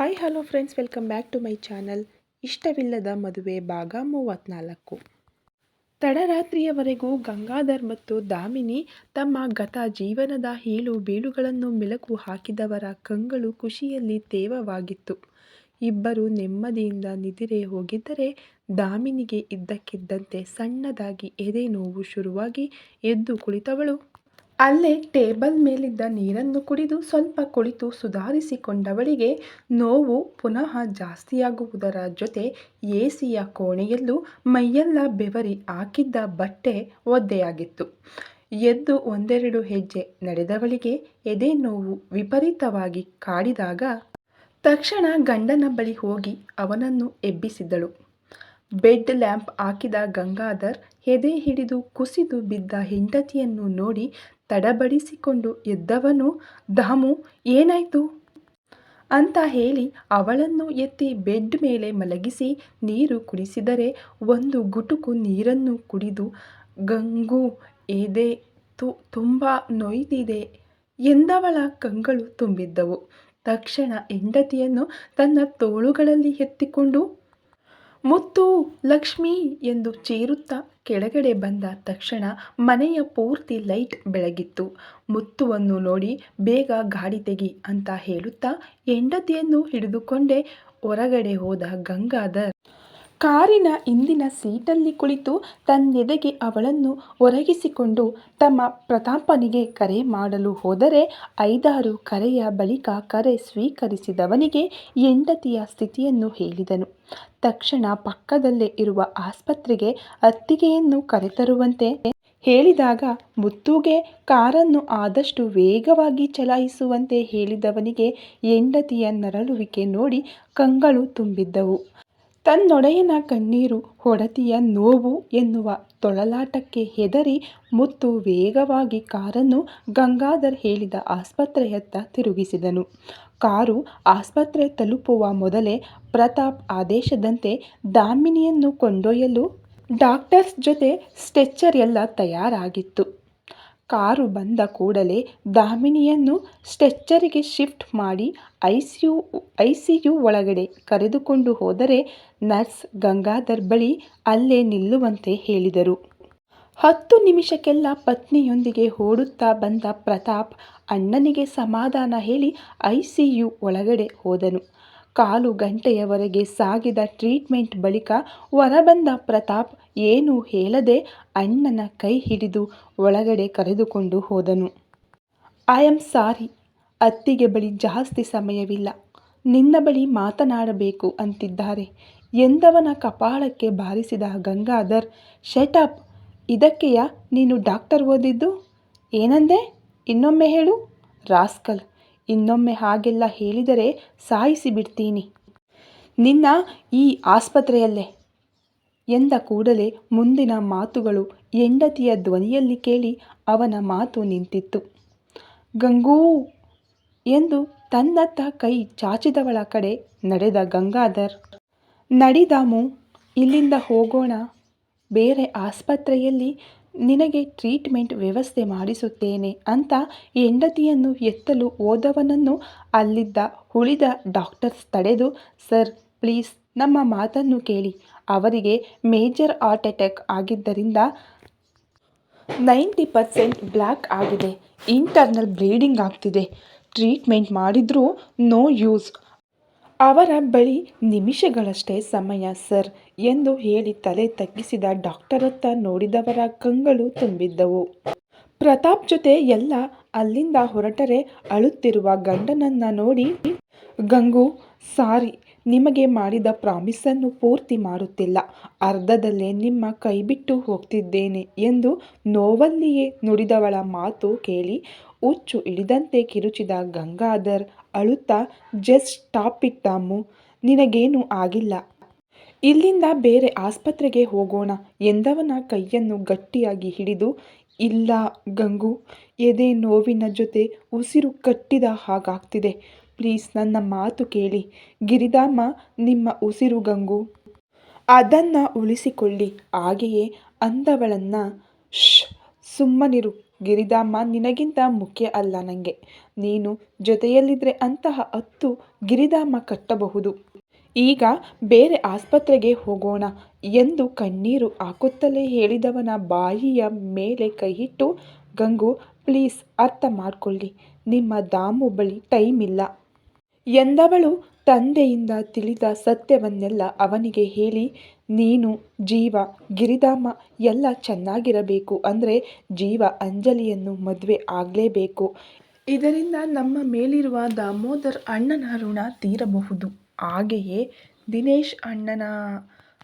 Hi hello friends, welcome back to my channel. ಇಷ್ಟವಿಲ್ಲದ ಮದುವೆ ಭಾಗ 34. ತಡರಾತ್ರಿಯವರೆಗೂ ಗಂಗಾಧರ್ ಮತ್ತು ದಾಮಿನಿ ತಮ್ಮ ಗತ ಜೀವನದ ಏಳು ಬೀಳುಗಳನ್ನು ಮೆಲುಕು ಹಾಕಿದವರ ಕಂಗಳು ಖುಷಿಯಲ್ಲಿ ತೇವವಾಗಿತ್ತು. ಇಬ್ಬರು ನೆಮ್ಮದಿಯಿಂದ ನಿದಿರೆ ಹೋಗಿದ್ದರೆ ದಾಮಿನಿಗೆ ಇದ್ದಕ್ಕಿದ್ದಂತೆ ಸಣ್ಣದಾಗಿ ಎದೆ ನೋವು ಶುರುವಾಗಿ ಎದ್ದು ಕುಳಿತವಳು ಅಲ್ಲೇ ಟೇಬಲ್ ಮೇಲಿದ್ದ ನೀರನ್ನು ಕುಡಿದು ಸ್ವಲ್ಪ ಕುಳಿತು ಸುಧಾರಿಸಿಕೊಂಡವಳಿಗೆ ನೋವು ಪುನಃ ಜಾಸ್ತಿಯಾಗುವುದರ ಜೊತೆ ಎಸಿಯ ಕೋಣೆಯಲ್ಲೂ ಮೈಯೆಲ್ಲ ಬೆವರಿ ಹಾಕಿದ್ದ ಬಟ್ಟೆ ಒದ್ದೆಯಾಗಿತ್ತು. ಎದ್ದು ಒಂದೆರಡು ಹೆಜ್ಜೆ ನಡೆದವಳಿಗೆ ಎದೆ ನೋವು ವಿಪರೀತವಾಗಿ ಕಾಡಿದಾಗ ತಕ್ಷಣ ಗಂಡನ ಬಳಿ ಹೋಗಿ ಅವನನ್ನು ಎಬ್ಬಿಸಿದಳು. ಬೆಡ್ ಲ್ಯಾಂಪ್ ಹಾಕಿದ ಗಂಗಾಧರ್ ಎದೆ ಹಿಡಿದು ಕುಸಿದು ಬಿದ್ದ ಹೆಂಡತಿಯನ್ನು ನೋಡಿ ತಡಬಡಿಸಿಕೊಂಡು ಎದ್ದವನು, ದಾಮು ಏನಾಯ್ತು ಅಂತ ಹೇಳಿ ಅವಳನ್ನು ಎತ್ತಿ ಬೆಡ್ ಮೇಲೆ ಮಲಗಿಸಿ ನೀರು ಕುಡಿಸಿದರೆ ಒಂದು ಗುಟುಕು ನೀರನ್ನು ಕುಡಿದು, ಗಂಗು ಎದೆ ತುಂಬ ನೋಯ್ತಿದೆ ಎಂದವಳ ಕಂಗಳು ತುಂಬಿದ್ದವು. ತಕ್ಷಣ ಹೆಂಡತಿಯನ್ನು ತನ್ನ ತೋಳುಗಳಲ್ಲಿ ಎತ್ತಿಕೊಂಡು ಮುತ್ತು, ಲಕ್ಷ್ಮಿ ಎಂದು ಚೀರುತ್ತಾ ಕೆಳಗಡೆ ಬಂದ ತಕ್ಷಣ ಮನೆಯ ಪೂರ್ತಿ ಲೈಟ್ ಬೆಳಗಿತ್ತು. ಮುತ್ತುವನ್ನು ನೋಡಿ ಬೇಗ ಗಾಡಿ ತೆಗಿ ಅಂತ ಹೇಳುತ್ತಾ ಹೆಂಡತಿಯನ್ನು ಹಿಡಿದುಕೊಂಡೇ ಹೊರಗಡೆ ಹೋದ ಗಂಗಾಧರ್ ಕಾರಿನ ಹಿಂದಿನ ಸೀಟಲ್ಲಿ ಕುಳಿತು ತನ್ನೆದೆಗೆ ಅವಳನ್ನು ಒರಗಿಸಿಕೊಂಡು ತಮ್ಮ ಪ್ರತಾಪನಿಗೆ ಕರೆ ಮಾಡಲು ಹೋದರೆ 5-6 ಕರೆಯ ಬಳಿಕ ಕರೆ ಸ್ವೀಕರಿಸಿದವನಿಗೆ ಹೆಂಡತಿಯ ಸ್ಥಿತಿಯನ್ನು ಹೇಳಿದನು. ತಕ್ಷಣ ಪಕ್ಕದಲ್ಲೇ ಇರುವ ಆಸ್ಪತ್ರೆಗೆ ಅತ್ತಿಗೆಯನ್ನು ಕರೆತರುವಂತೆ ಹೇಳಿದಾಗ ಮುತ್ತುಗೆ ಕಾರನ್ನು ಆದಷ್ಟು ವೇಗವಾಗಿ ಚಲಾಯಿಸುವಂತೆ ಹೇಳಿದವನಿಗೆ ಹೆಂಡತಿಯ ನರಳುವಿಕೆ ನೋಡಿ ಕಂಗಳು ತುಂಬಿದ್ದವು. ತನ್ನೊಡೆಯನ ಕಣ್ಣೀರು, ಹೊಡತಿಯ ನೋವು ಎನ್ನುವ ತೊಳಲಾಟಕ್ಕೆ ಹೆದರಿ ಮುತ್ತು ವೇಗವಾಗಿ ಕಾರನ್ನು ಗಂಗಾಧರ್ ಹೇಳಿದ ಆಸ್ಪತ್ರೆಯತ್ತ ತಿರುಗಿಸಿದನು. ಕಾರು ಆಸ್ಪತ್ರೆ ತಲುಪುವ ಮೊದಲೇ ಪ್ರತಾಪ್ ಆದೇಶದಂತೆ ದಾಮಿನಿಯನ್ನು ಕೊಂಡೊಯ್ಯಲು ಡಾಕ್ಟರ್ಸ್ ಜೊತೆ ಸ್ಟ್ರೆಚರ್ ಎಲ್ಲ ತಯಾರಾಗಿತ್ತು. ಕಾರು ಬಂದ ಕೂಡಲೇ ದಾಮಿನಿಯನ್ನು ಸ್ಟ್ರೆಚರಿಗೆ ಶಿಫ್ಟ್ ಮಾಡಿ ಐಸಿಯು ಒಳಗಡೆ ಕರೆದುಕೊಂಡು ಹೋದರೆ ನರ್ಸ್ ಗಂಗಾಧರ್ ಬಳಿ ಅಲ್ಲೇ ನಿಲ್ಲುವಂತೆ ಹೇಳಿದರು. 10 ನಿಮಿಷಕ್ಕೆಲ್ಲ ಪತ್ನಿಯೊಂದಿಗೆ ಓಡುತ್ತಾ ಬಂದ ಪ್ರತಾಪ್ ಅಣ್ಣನಿಗೆ ಸಮಾಧಾನ ಹೇಳಿ ಐಸಿಯು ಒಳಗಡೆ ಹೋದನು. 1/4 ಗಂಟೆಯವರೆಗೆ ಸಾಗಿದ ಟ್ರೀಟ್ಮೆಂಟ್ ಬಳಿಕ ಹೊರಬಂದ ಪ್ರತಾಪ್ ಏನೂ ಹೇಳದೆ ಅಣ್ಣನ ಕೈ ಹಿಡಿದು ಒಳಗಡೆ ಕರೆದುಕೊಂಡು ಹೋದನು. ಐ ಆಮ್ ಸಾರಿ, ಅತ್ತಿಗೆ ಬಳಿ ಜಾಸ್ತಿ ಸಮಯವಿಲ್ಲ, ನಿನ್ನ ಬಳಿ ಮಾತನಾಡಬೇಕು ಅಂತಿದ್ದಾರೆ ಎಂದವನ ಕಪಾಳಕ್ಕೆ ಬಾರಿಸಿದ ಗಂಗಾಧರ್, ಶಟ್ ಅಪ್, ಇದಕ್ಕೆಯಾ ನೀನು ಡಾಕ್ಟರ್ ಓದಿದ್ದು? ಏನಂದೆ? ಇನ್ನೊಮ್ಮೆ ಹೇಳು ರಾಸ್ಕಲ್, ಇನ್ನೊಮ್ಮೆ ಹಾಗೆಲ್ಲ ಹೇಳಿದರೆ ಸಾಯಿಸಿಬಿಡ್ತೀನಿ ನಿನ್ನ ಈ ಆಸ್ಪತ್ರೆಯಲ್ಲೇ ಎಂದ ಕೂಡಲೇ ಮುಂದಿನ ಮಾತುಗಳು ಹೆಂಡತಿಯ ಧ್ವನಿಯಲ್ಲಿ ಕೇಳಿ ಅವನ ಮಾತು ನಿಂತಿತ್ತು. ಗಂಗೂ ಎಂದು ತನ್ನತ್ತ ಕೈ ಚಾಚಿದವಳ ಕಡೆ ನಡೆದ ಗಂಗಾಧರ್, ನಡಿ ದಾಮು, ಇಲ್ಲಿಂದ ಹೋಗೋಣ, ಬೇರೆ ಆಸ್ಪತ್ರೆಯಲ್ಲಿ ನಿನಗೆ ಟ್ರೀಟ್ಮೆಂಟ್ ವ್ಯವಸ್ಥೆ ಮಾಡಿಸುತ್ತೇನೆ ಅಂತ ಹೆಂಡತಿಯನ್ನು ಎತ್ತಲು ಹೋದವನನ್ನು ಅಲ್ಲಿದ್ದ ಉಳಿದ ಡಾಕ್ಟರ್ಸ್ ತಡೆದು, ಸರ್ ಪ್ಲೀಸ್ ನಮ್ಮ ಮಾತನ್ನು ಕೇಳಿ, ಅವರಿಗೆ ಮೇಜರ್ ಹಾರ್ಟ್ ಅಟ್ಯಾಕ್ ಆಗಿದ್ದರಿಂದ 90% ಬ್ಲಾಕ್ ಆಗಿದೆ, ಇಂಟರ್ನಲ್ ಬ್ಲೀಡಿಂಗ್ ಆಗ್ತಿದೆ, ಟ್ರೀಟ್ಮೆಂಟ್ ಮಾಡಿದ್ರೂ ನೋ ಯೂಸ್, ಅವರ ಬಳಿ ನಿಮಿಷಗಳಷ್ಟೇ ಸಮಯ ಸರ್ ಎಂದು ಹೇಳಿ ತಲೆ ತಗ್ಗಿಸಿದ ಡಾಕ್ಟರತ್ತ ನೋಡಿದವರ ಕಂಗಳು ತುಂಬಿದ್ದವು. ಪ್ರತಾಪ್ ಜೊತೆ ಎಲ್ಲ ಅಲ್ಲಿಂದ ಹೊರಟರೆ ಅಳುತ್ತಿರುವ ಗಂಡನನ್ನ ನೋಡಿ, ಗಂಗು ಸಾರಿ, ನಿಮಗೆ ಮಾಡಿದ ಪ್ರಾಮಿಸನ್ನು ಪೂರ್ತಿ ಮಾಡುತ್ತಿಲ್ಲ, ಅರ್ಧದಲ್ಲೇ ನಿಮ್ಮ ಕೈಬಿಟ್ಟು ಹೋಗ್ತಿದ್ದೇನೆ ಎಂದು ನೋವಲ್ಲಿಯೇ ನುಡಿದವಳ ಮಾತು ಕೇಳಿ ಹುಚ್ಚು ಹಿಡಿದಂತೆ ಕಿರುಚಿದ ಗಂಗಾಧರ್ ಅಳುತ್ತಾ, ಜಸ್ಟ್ ಸ್ಟಾಪ್ ಇಟ್ ದಾಮು, ನಿನಗೇನೂ ಆಗಿಲ್ಲ, ಇಲ್ಲಿಂದ ಬೇರೆ ಆಸ್ಪತ್ರೆಗೆ ಹೋಗೋಣ ಎಂದವನ ಕೈಯನ್ನು ಗಟ್ಟಿಯಾಗಿ ಹಿಡಿದು, ಇಲ್ಲ ಗಂಗು, ಎದೆ ನೋವಿನ ಜೊತೆ ಉಸಿರು ಕಟ್ಟಿದ ಹಾಗಾಗ್ತಿದೆ, ಪ್ಲೀಸ್ ನನ್ನ ಮಾತು ಕೇಳಿ, ಗಿರಿಧಾಮ ನಿಮ್ಮ ಉಸಿರು ಗಂಗು, ಅದನ್ನು ಉಳಿಸಿಕೊಳ್ಳಿ ಹಾಗೆಯೇ ಅಂದವಳನ್ನ. ಶ್ ಸುಮ್ಮನಿರು ಗಿರಿಧಾಮ, ನಿನಗಿಂತ ಮುಖ್ಯ ಅಲ್ಲ ನನಗೆ. ನೀನು ಜೊತೆಯಲ್ಲಿದ್ದರೆ ಅಂತಹ 10 ಗಿರಿಧಾಮ ಕಟ್ಟಬಹುದು. ಈಗ ಬೇರೆ ಆಸ್ಪತ್ರೆಗೆ ಹೋಗೋಣ ಎಂದು ಕಣ್ಣೀರು ಹಾಕುತ್ತಲೇ ಹೇಳಿದವನ ಬಾಯಿಯ ಮೇಲೆ ಕೈಯಿಟ್ಟು, ಗಂಗು ಪ್ಲೀಸ್ ಅರ್ಥ ಮಾಡ್ಕೊಳ್ಳಿ, ನಿಮ್ಮ ದಾಮು ಬಳಿ ಟೈಮ್ ಇಲ್ಲ ಎಂದವಳು. ತಂದೆಯಿಂದ ತಿಳಿದ ಸತ್ಯವನ್ನೆಲ್ಲ ಅವನಿಗೆ ಹೇಳಿ, ನೀನು, ಜೀವ, ಗಿರಿಧಾಮ ಎಲ್ಲ ಚೆನ್ನಾಗಿರಬೇಕು ಅಂದರೆ ಜೀವ ಅಂಜಲಿಯನ್ನು ಮದುವೆ ಆಗಲೇಬೇಕು. ಇದರಿಂದ ನಮ್ಮ ಮೇಲಿರುವ ದಾಮೋದರ್ ಅಣ್ಣನ ಋಣ ತೀರಬಹುದು. ಹಾಗೆಯೇ ದಿನೇಶ್ ಅಣ್ಣನ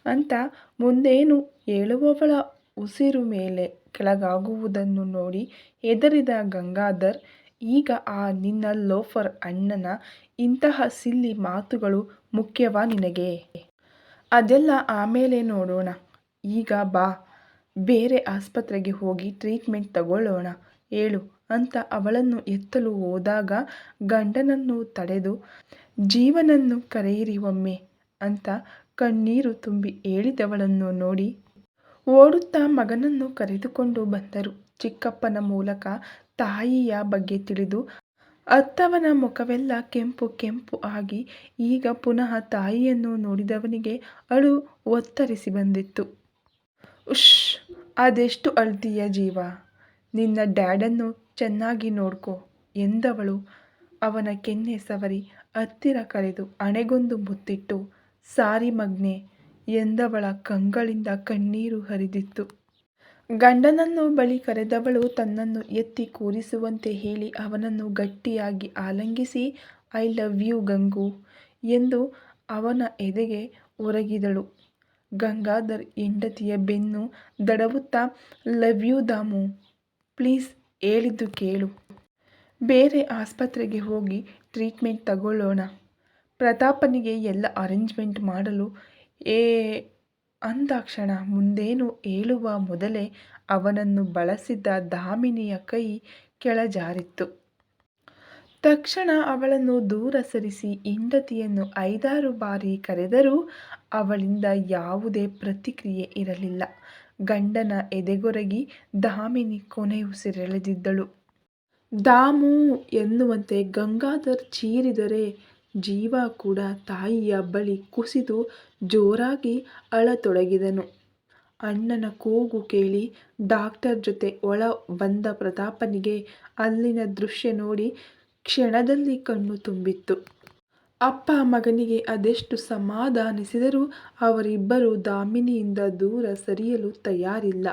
ಅಂತ ಮುಂದೇನು ಹೇಳುವವಳ ಉಸಿರು ಮೇಲೆ ಕೆಳಗಾಗುವುದನ್ನು ನೋಡಿ ಹೆದರಿದ ಗಂಗಾಧರ್, ಈಗ ಆ ನಿನ್ನ ಲೋಫರ್ ಅಣ್ಣನ ಇಂತಹ ಸಿಲ್ಲಿ ಮಾತುಗಳು ಮುಖ್ಯವಾ ನಿನಗೆ? ಅದೆಲ್ಲ ಆಮೇಲೆ ನೋಡೋಣ. ಈಗ ಬಾ, ಬೇರೆ ಆಸ್ಪತ್ರೆಗೆ ಹೋಗಿ ಟ್ರೀಟ್ಮೆಂಟ್ ತಗೊಳ್ಳೋಣ ಹೇಳು ಅಂತ ಅವಳನ್ನು ಎತ್ತಲು ಹೋದಾಗ ಗಂಡನನ್ನು ತಡೆದು, ಜೀವನನ್ನು ಕರೆಯಿರಿ ಒಮ್ಮೆ ಅಂತ ಕಣ್ಣೀರು ತುಂಬಿ ಹೇಳಿದವಳನ್ನು ನೋಡಿ ಓಡುತ್ತಾ ಮಗನನ್ನು ಕರೆದುಕೊಂಡು ಬಂದರು. ಚಿಕ್ಕಪ್ಪನ ಮೂಲಕ ತಾಯಿಯ ಬಗ್ಗೆ ತಿಳಿದು ಅತ್ತವನ ಮುಖವೆಲ್ಲ ಕೆಂಪು ಕೆಂಪು ಆಗಿ ಈಗ ಪುನಃ ತಾಯಿಯನ್ನು ನೋಡಿದವನಿಗೆ ಅಳು ಒತ್ತರಿಸಿ ಬಂದಿತ್ತು. ಉಶ್, ಅದೆಷ್ಟು ಅಳ್ತೀಯ ಜೀವ, ನಿನ್ನ ಡ್ಯಾಡನ್ನು ಚೆನ್ನಾಗಿ ನೋಡ್ಕೋ ಎಂದವಳು ಅವನ ಕೆನ್ನೆ ಸವರಿ ಹತ್ತಿರ ಕರೆದು ಹಣೆಗೊಂದು ಮುತ್ತಿಟ್ಟು, ಸಾರಿ ಮಗ್ನೆ ಎಂದವಳ ಕಂಗಳಿಂದ ಕಣ್ಣೀರು ಹರಿದಿತ್ತು. ಗಂಡನನ್ನು ಬಳಿ ಕರೆದವಳು ತನ್ನನ್ನು ಎತ್ತಿ ಕೂರಿಸುವಂತೆ ಹೇಳಿ ಅವನನ್ನು ಗಟ್ಟಿಯಾಗಿ ಆಲಿಂಗಿಸಿ, ಐ ಲವ್ ಯು ಗಂಗು ಎಂದು ಅವನ ಎದೆಗೆ ಒರಗಿದಳು. ಗಂಗಾಧರ್ ಹೆಂಡತಿಯ ಬೆನ್ನು ದಡವುತ್ತಾ, ಲವ್ ಯು ದಾಮು, ಪ್ಲೀಸ್ ಹೇಳಿದ್ದು ಕೇಳು, ಬೇರೆ ಆಸ್ಪತ್ರೆಗೆ ಹೋಗಿ ಟ್ರೀಟ್ಮೆಂಟ್ ತಗೊಳ್ಳೋಣ, ಪ್ರತಾಪನಿಗೆ ಎಲ್ಲ ಅರೇಂಜ್ಮೆಂಟ್ ಮಾಡಲು ಅಂದಾಕ್ಷಣ ಮುಂದೇನು ಹೇಳುವ ಮೊದಲೇ ಅವನನ್ನು ಬಳಸಿದ್ದ ದಾಮಿನಿಯ ಕೈ ಕೆಳಜಾರಿತ್ತು. ತಕ್ಷಣ ಅವಳನ್ನು ದೂರ ಸರಿಸಿ ಹೆಂಡತಿಯನ್ನು 5-6 ಬಾರಿ ಕರೆದರೂ ಅವಳಿಂದ ಯಾವುದೇ ಪ್ರತಿಕ್ರಿಯೆ ಇರಲಿಲ್ಲ. ಗಂಡನ ಎದೆಗೊರಗಿ ದಾಮಿನಿ ಕೊನೆಯುಸಿರೆಳೆದಿದ್ದಳು. ದಾಮೂ ಎನ್ನುವಂತೆ ಗಂಗಾಧರ್ ಚೀರಿದರೆ ಜೀವ ಕೂಡ ತಾಯಿಯ ಬಳಿ ಕುಸಿದು ಜೋರಾಗಿ ಅಳತೊಡಗಿದನು. ಅಣ್ಣನ ಕೂಗು ಕೇಳಿ ಡಾಕ್ಟರ್ ಜೊತೆ ಒಳ ಬಂದ ಪ್ರತಾಪನಿಗೆ ಅಲ್ಲಿನ ದೃಶ್ಯ ನೋಡಿ ಕ್ಷಣದಲ್ಲಿ ಕಣ್ಣು ತುಂಬಿತ್ತು. ಅಪ್ಪ ಮಗನಿಗೆ ಅದೆಷ್ಟು ಸಮಾಧಾನಿಸಿದರೂ ಅವರಿಬ್ಬರೂ ದಾಮಿನಿಯಿಂದ ದೂರ ಸರಿಯಲು ತಯಾರಿಲ್ಲ.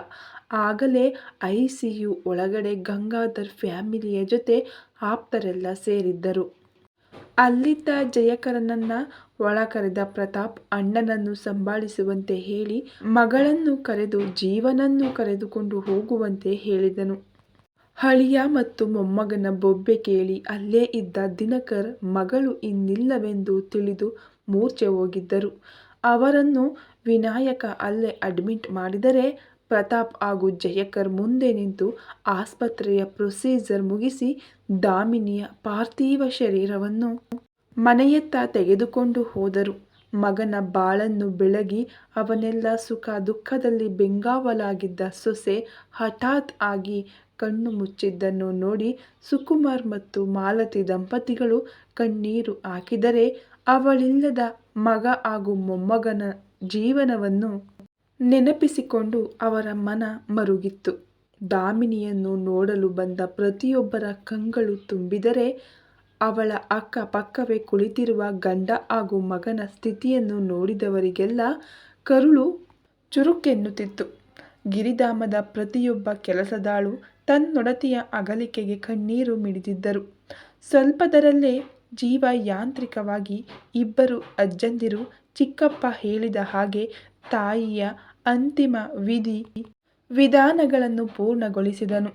ಆಗಲೇ ICU ಒಳಗಡೆ ಗಂಗಾಧರ್ ಫ್ಯಾಮಿಲಿಯ ಜೊತೆ ಆಪ್ತರೆಲ್ಲ ಸೇರಿದ್ದರು. ಅಲ್ಲಿದ್ದ ಜಯಕರನನ್ನ ಒಳ ಕರೆದ ಪ್ರತಾಪ್ ಅಣ್ಣನನ್ನು ಸಂಭಾಳಿಸುವಂತೆ ಹೇಳಿ ಮಗಳನ್ನು ಕರೆದು ಜೀವನನ್ನು ಕರೆದುಕೊಂಡು ಹೋಗುವಂತೆ ಹೇಳಿದನು. ಅಳಿಯ ಮತ್ತು ಮೊಮ್ಮಗನ ಬೊಬ್ಬೆ ಕೇಳಿ ಅಲ್ಲೇ ಇದ್ದ ದಿನಕರ್ ಮಗಳು ಇನ್ನಿಲ್ಲವೆಂದು ತಿಳಿದು ಮೂರ್ಛೆ ಹೋಗಿದ್ದರು. ಅವರನ್ನು ವಿನಾಯಕ ಅಲ್ಲೇ ಅಡ್ಮಿಟ್ ಮಾಡಿದರೆ ಪ್ರತಾಪ್ ಹಾಗೂ ಜಯಕರ್ ಮುಂದೆ ನಿಂತು ಆಸ್ಪತ್ರೆಯ ಪ್ರೊಸೀಜರ್ ಮುಗಿಸಿ ದಾಮಿನಿಯ ಪಾರ್ಥಿವ ಶರೀರವನ್ನು ಮನೆಯತ್ತ ತೆಗೆದುಕೊಂಡು ಹೋದರು. ಮಗನ ಬಾಳನ್ನು ಬೆಳಗಿ ಅವನೆಲ್ಲ ಸುಖ ದುಃಖದಲ್ಲಿ ಬೆಂಗಾವಲಾಗಿದ್ದ ಸೊಸೆ ಹಠಾತ್ ಆಗಿ ಕಣ್ಣು ಮುಚ್ಚಿದ್ದನ್ನು ನೋಡಿ ಸುಕುಮಾರ್ ಮತ್ತು ಮಾಲತಿ ದಂಪತಿಗಳು ಕಣ್ಣೀರು ಹಾಕಿದರೆ, ಅವಳಿಲ್ಲದ ಮಗ ಹಾಗೂ ಮೊಮ್ಮಗನ ಜೀವನವನ್ನು ನೆನಪಿಸಿಕೊಂಡು ಅವರ ಮನ ಮರುಗಿತ್ತು. ದಾಮಿನಿಯನ್ನು ನೋಡಲು ಬಂದ ಪ್ರತಿಯೊಬ್ಬರ ಕಂಗಳು ತುಂಬಿದರೆ, ಅವಳ ಅಕ್ಕ ಪಕ್ಕವೇ ಕುಳಿತಿರುವ ಗಂಡ ಹಾಗೂ ಮಗನ ಸ್ಥಿತಿಯನ್ನು ನೋಡಿದವರಿಗೆಲ್ಲ ಕರುಳು ಚುರುಕೆನ್ನುತ್ತಿತ್ತು. ಗಿರಿಧಾಮದ ಪ್ರತಿಯೊಬ್ಬ ಕೆಲಸದಾಳು ತನ್ನೊಡತಿಯ ಅಗಲಿಕೆಗೆ ಕಣ್ಣೀರು ಮಿಡಿದಿದ್ದರು. ಸ್ವಲ್ಪದರಲ್ಲೇ ಜೀವ ಯಾಂತ್ರಿಕವಾಗಿ ಇಬ್ಬರು ಅಜ್ಜಂದಿರು ಚಿಕ್ಕಪ್ಪ ಹೇಳಿದ ಹಾಗೆ ತಾಯಿಯ ಅಂತಿಮ ವಿಧಿ ವಿಧಾನಗಳನ್ನು ಪೂರ್ಣಗೊಳಿಸಿದನು.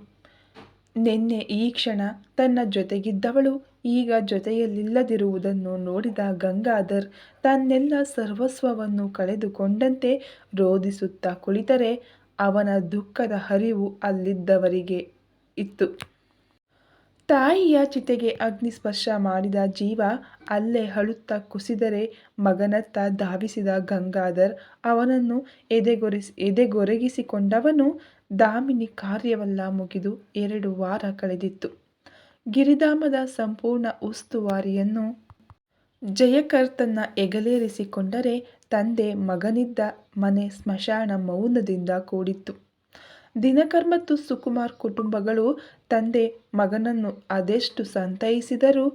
ನಿನ್ನೆ ಈ ಕ್ಷಣ ತನ್ನ ಜೊತೆಗಿದ್ದವಳು ಈಗ ಜೊತೆಯಲ್ಲಿಲ್ಲದಿರುವುದನ್ನು ನೋಡಿದ ಗಂಗಾಧರ್ ತನ್ನೆಲ್ಲ ಸರ್ವಸ್ವವನ್ನು ಕಳೆದುಕೊಂಡಂತೆ ರೋಧಿಸುತ್ತಾ ಕುಳಿತರೆ ಅವನ ದುಃಖದ ಹರಿವು ಅಲ್ಲಿದ್ದವರಿಗೆ ಇತ್ತು. ತಾಯಿಯ ಚಿತೆಗೆ ಅಗ್ನಿ ಸ್ಪರ್ಶ ಮಾಡಿದ ಜೀವ ಅಲ್ಲೇ ಅಳುತ್ತಾ ಕುಸಿದರೆ ಮಗನತ್ತ ಧಾವಿಸಿದ ಗಂಗಾಧರ್ ಅವನನ್ನು ಎದೆಗೊರಗಿಸಿಕೊಂಡವನು ದಾಮಿನಿ ಕಾರ್ಯವೆಲ್ಲ ಮುಗಿದು 2 ವಾರ ಕಳೆದಿತ್ತು. ಗಿರಿಧಾಮದ ಸಂಪೂರ್ಣ ಉಸ್ತುವಾರಿಯನ್ನು ಜಯಕರ್ ತನ್ನ ಹೆಗಲೇರಿಸಿಕೊಂಡರೆ ತಂದೆ ಮಗನಿದ್ದ ಮನೆ ಸ್ಮಶಾನ ಮೌನದಿಂದ ಕೂಡಿತ್ತು. ದಿನಕರ್ ಮತ್ತು ಸುಕುಮಾರ್ ಕುಟುಂಬಗಳು ತಂದೆ ಮಗನನ್ನು ಅದೆಷ್ಟು ಸಂತೈಸಿದರೂ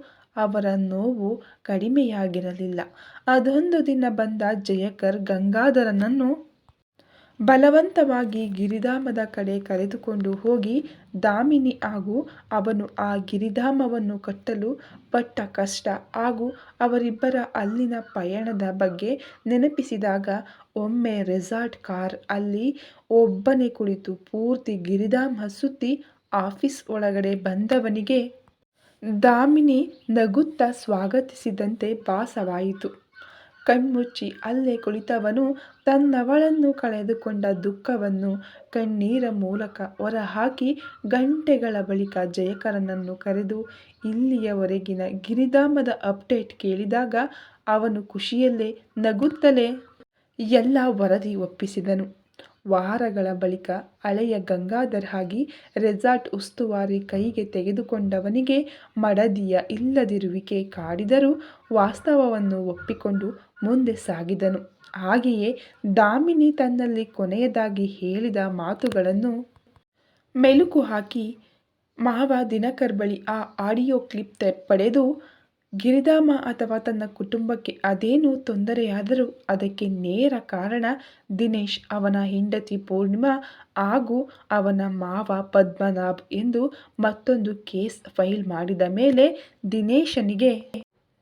ಅವರ ನೋವು ಕಡಿಮೆಯಾಗಿರಲಿಲ್ಲ. ಅದೊಂದು ದಿನ ಬಂದ ಜಯಕರ್ ಗಂಗಾಧರನನ್ನು ಬಲವಂತವಾಗಿ ಗಿರಿಧಾಮದ ಕಡೆ ಕರೆದುಕೊಂಡು ಹೋಗಿ ದಾಮಿನಿ ಹಾಗೂ ಅವನು ಆ ಗಿರಿಧಾಮವನ್ನು ಕಟ್ಟಲು ಪಟ್ಟ ಕಷ್ಟ ಹಾಗೂ ಅವರಿಬ್ಬರ ಅಲ್ಲಿನ ಪಯಣದ ಬಗ್ಗೆ ನೆನಪಿಸಿದಾಗ ಒಮ್ಮೆ ರೆಸಾರ್ಟ್ ಕಾರ್ ಅಲ್ಲಿ ಒಬ್ಬನೇ ಕುಳಿತು ಪೂರ್ತಿ ಗಿರಿಧಾಮ ಸುತ್ತಿ ಆಫೀಸ್ ಒಳಗಡೆ ಬಂದವನಿಗೆ ದಾಮಿನಿ ನಗುತ್ತಾ ಸ್ವಾಗತಿಸಿದಂತೆ ಭಾಸವಾಯಿತು. ಕಣ್ಮುಚ್ಚಿ ಅಲ್ಲೇ ಕುಳಿತವನು ತನ್ನವಳನ್ನು ಕಳೆದುಕೊಂಡ ದುಃಖವನ್ನು ಕಣ್ಣೀರ ಮೂಲಕ ಹೊರಹಾಕಿ ಗಂಟೆಗಳ ಬಳಿಕ ಜಯಕರನನ್ನು ಕರೆದು ಇಲ್ಲಿಯವರೆಗಿನ ಗಿರಿಧಾಮದ ಅಪ್ಡೇಟ್ ಕೇಳಿದಾಗ ಅವನು ಖುಷಿಯಲ್ಲೇ ನಗುತ್ತಲೇ ಎಲ್ಲ ವರದಿ ಒಪ್ಪಿಸಿದನು. ವಾರಗಳ ಬಳಿಕ ಹಳೆಯ ಗಂಗಾಧರ್ ಆಗಿ ರೆಸಾರ್ಟ್ ಉಸ್ತುವಾರಿ ಕೈಗೆ ತೆಗೆದುಕೊಂಡವನಿಗೆ ಮಡದಿಯ ಇಲ್ಲದಿರುವಿಕೆ ಕಾಡಿದರೂ ವಾಸ್ತವವನ್ನು ಒಪ್ಪಿಕೊಂಡು ಮುಂದೆ ಸಾಗಿದನು. ಹಾಗೆಯೇ ದಾಮಿನಿ ತನ್ನಲ್ಲಿ ಕೊನೆಯದಾಗಿ ಹೇಳಿದ ಮಾತುಗಳನ್ನು ಮೆಲುಕು ಹಾಕಿ ಮಾವ ದಿನಕರ್ ಬಳಿ ಆ ಆಡಿಯೋ ಕ್ಲಿಪ್ ಪಡೆದು ಗಿರಿಧಾಮ ಅಥವಾ ತನ್ನ ಕುಟುಂಬಕ್ಕೆ ಅದೇನು ತೊಂದರೆಯಾದರೂ ಅದಕ್ಕೆ ನೇರ ಕಾರಣ ದಿನೇಶ್, ಅವನ ಹೆಂಡತಿ ಪೂರ್ಣಿಮಾ ಹಾಗೂ ಅವನ ಮಾವ ಪದ್ಮನಾಭ್ ಎಂದು ಮತ್ತೊಂದು ಕೇಸ್ ಫೈಲ್ ಮಾಡಿದ ಮೇಲೆ ದಿನೇಶನಿಗೆ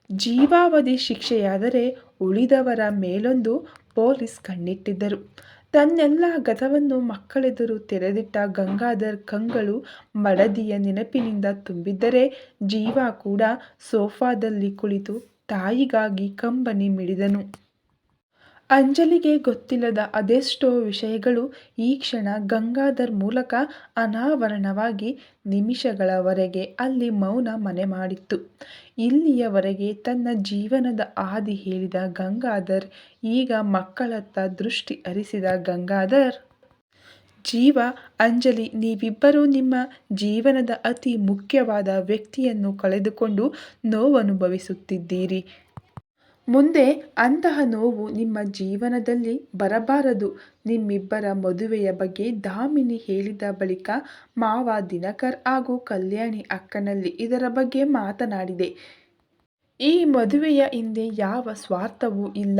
ಜೀವಾವಧಿ ಶಿಕ್ಷೆಯಾದರೆ ಉಳಿದವರ ಮೇಲೊಂದು ಪೊಲೀಸ್ ಕಣ್ಣಿಟ್ಟಿದ್ದರು. ತನ್ನೆಲ್ಲ ಗತವನ್ನು ಮಕ್ಕಳೆದುರು ತೆರೆದಿಟ್ಟ ಗಂಗಾಧರ್ ಕಂಗಳು ಮಡದಿಯ ನೆನಪಿನಿಂದ ತುಂಬಿದ್ದರೆ ಜೀವ ಕೂಡ ಸೋಫಾದಲ್ಲಿ ಕುಳಿತು ತಾಯಿಗಾಗಿ ಕಂಬನಿ ಮಿಡಿದನು. ಅಂಜಲಿಗೆ ಗೊತ್ತಿಲ್ಲದ ಅದೆಷ್ಟೋ ವಿಷಯಗಳು ಈ ಕ್ಷಣ ಗಂಗಾಧರ್ ಮೂಲಕ ಅನಾವರಣವಾಗಿ ನಿಮಿಷಗಳವರೆಗೆ ಅಲ್ಲಿ ಮೌನ ಮನೆ ಮಾಡಿತ್ತು. ಇಲ್ಲಿಯವರೆಗೆ ತನ್ನ ಜೀವನದ ಹಾದಿ ಹೇಳಿದ ಗಂಗಾಧರ್, ಈಗ ಮಕ್ಕಳತ್ತ ದೃಷ್ಟಿ ಹರಿಸಿದ ಗಂಗಾಧರ್, ಜೀವ, ಅಂಜಲಿ, ನೀವಿಬ್ಬರೂ ನಿಮ್ಮ ಜೀವನದ ಅತಿ ಮುಖ್ಯವಾದ ವ್ಯಕ್ತಿಯನ್ನು ಕಳೆದುಕೊಂಡು ನೋವನುಭವಿಸುತ್ತಿದ್ದೀರಿ. ಮುಂದೆ ಅಂತಹ ನೋವು ನಿಮ್ಮ ಜೀವನದಲ್ಲಿ ಬರಬಾರದು. ನಿಮ್ಮಿಬ್ಬರ ಮದುವೆಯ ಬಗ್ಗೆ ದಾಮಿನಿ ಹೇಳಿದ ಬಳಿಕ ಮಾವ ದಿನಕರ್ ಹಾಗೂ ಕಲ್ಯಾಣಿ ಅಕ್ಕನಲ್ಲಿ ಇದರ ಬಗ್ಗೆ ಮಾತನಾಡಿದೆ. ಈ ಮದುವೆಯ ಹಿಂದೆ ಯಾವ ಸ್ವಾರ್ಥವೂ ಇಲ್ಲ.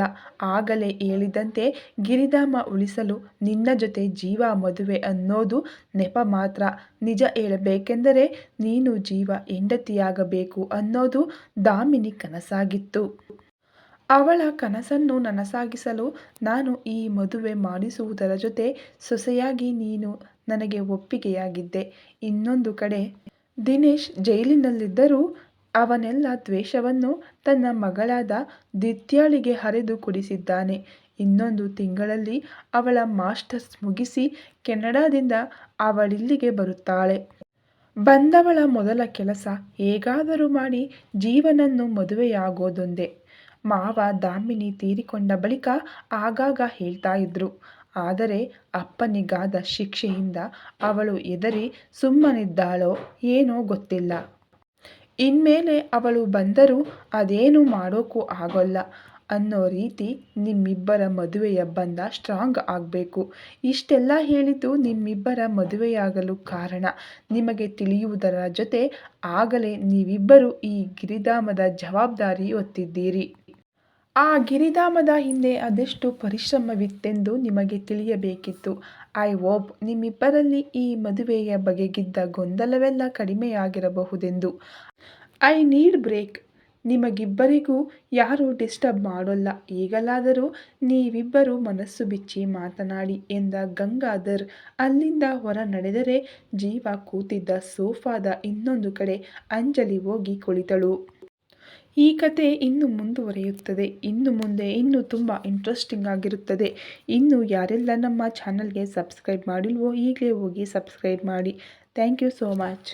ಆಗಲೇ ಹೇಳಿದಂತೆ ಗಿರಿಧಾಮ ಉಳಿಸಲು ನಿನ್ನ ಜೊತೆ ಜೀವ ಮದುವೆ ಅನ್ನೋದು ನೆಪ ಮಾತ್ರ. ನಿಜ ಹೇಳಬೇಕೆಂದರೆ ನೀನು ಜೀವ ಹೆಂಡತಿಯಾಗಬೇಕು ಅನ್ನೋದು ದಾಮಿನಿ ಕನಸಾಗಿತ್ತು. ಅವಳ ಕನಸನ್ನು ನನಸಾಗಿಸಲು ನಾನು ಈ ಮದುವೆ ಮಾಡಿಸುವುದರ ಜೊತೆ ಸೊಸೆಯಾಗಿ ನೀನು ನನಗೆ ಒಪ್ಪಿಗೆಯಾಗಿದ್ದೆ. ಇನ್ನೊಂದು ಕಡೆ ದಿನೇಶ್ ಜೈಲಿನಲ್ಲಿದ್ದರೂ ಅವನೆಲ್ಲ ದ್ವೇಷವನ್ನು ತನ್ನ ಮಗಳಾದ ದಿತ್ಯಾಳಿಗೆ ಹರಿದು ಕುಡಿಸಿದ್ದಾನೆ. ಇನ್ನೊಂದು ತಿಂಗಳಲ್ಲಿ ಅವಳ ಮಾಸ್ಟರ್ಸ್ ಮುಗಿಸಿ ಕೆನಡಾದಿಂದ ಅವಳಿಲ್ಲಿಗೆ ಬರುತ್ತಾಳೆ. ಬಂದವಳ ಮೊದಲ ಕೆಲಸ ಹೇಗಾದರೂ ಮಾಡಿ ಜೀವನನ್ನು ಮದುವೆಯಾಗೋದೊಂದೇ. ಮಾವ ದಾಮಿನಿ ತೀರಿಕೊಂಡ ಬಳಿಕ ಆಗಾಗ ಹೇಳ್ತಾ ಇದ್ರು. ಆದರೆ ಅಪ್ಪನಿಗಾದ ಶಿಕ್ಷೆಯಿಂದ ಅವಳು ಹೆದರಿ ಸುಮ್ಮನಿದ್ದಾಳೋ ಏನೋ ಗೊತ್ತಿಲ್ಲ. ಇನ್ಮೇಲೆ ಅವಳು ಬಂದರೂ ಅದೇನು ಮಾಡೋಕ್ಕೂ ಆಗೋಲ್ಲ ಅನ್ನೋ ರೀತಿ ನಿಮ್ಮಿಬ್ಬರ ಮದುವೆಯ ಬಂಧ ಸ್ಟ್ರಾಂಗ್ ಆಗಬೇಕು. ಇಷ್ಟೆಲ್ಲ ಹೇಳಿದ್ದು ನಿಮ್ಮಿಬ್ಬರ ಮದುವೆಯಾಗಲು ಕಾರಣ ನಿಮಗೆ ತಿಳಿಯುವುದರ ಜೊತೆ ಆಗಲೇ ನೀವಿಬ್ಬರೂ ಈ ಗಿರಿಧಾಮದ ಜವಾಬ್ದಾರಿ ಹೊತ್ತಿದ್ದೀರಿ. ಆ ಗಿರಿಧಾಮದ ಹಿಂದೆ ಅದೆಷ್ಟು ಪರಿಶ್ರಮವಿತ್ತೆಂದು ನಿಮಗೆ ತಿಳಿಯಬೇಕಿತ್ತು. ಐ ಹೋಪ್ ನಿಮ್ಮಿಬ್ಬರಲ್ಲಿ ಈ ಮದುವೆಯ ಬಗೆಗಿದ್ದ ಗೊಂದಲವೆಲ್ಲ ಕಡಿಮೆಯಾಗಿರಬಹುದೆಂದು. I need break. ನಿಮಗಿಬ್ಬರಿಗೂ ಯಾರೂ ಡಿಸ್ಟರ್ಬ್ ಮಾಡೋಲ್ಲ. ಈಗಲಾದರೂ ನೀವಿಬ್ಬರೂ ಮನಸ್ಸು ಬಿಚ್ಚಿ ಮಾತನಾಡಿ ಎಂದ ಗಂಗಾಧರ್ ಅಲ್ಲಿಂದ ಹೊರ ನಡೆದರೆ ಜೀವ ಕೂತಿದ್ದ ಸೋಫಾದ ಇನ್ನೊಂದು ಕಡೆ ಅಂಜಲಿ ಹೋಗಿ ಕುಳಿತಳು. ಈ ಕತೆ ಇನ್ನು ಮುಂದುವರಿಯುತ್ತದೆ. ಇನ್ನು ಮುಂದೆ ಇನ್ನೂ ತುಂಬ ಇಂಟ್ರೆಸ್ಟಿಂಗ್ ಆಗಿರುತ್ತದೆ. ಇನ್ನು ಯಾರೆಲ್ಲ ನಮ್ಮ ಚಾನಲ್ಗೆ ಸಬ್ಸ್ಕ್ರೈಬ್ ಮಾಡಿಲ್ವೋ ಈಗಲೇ ಹೋಗಿ ಸಬ್ಸ್ಕ್ರೈಬ್ ಮಾಡಿ. Thank you so much.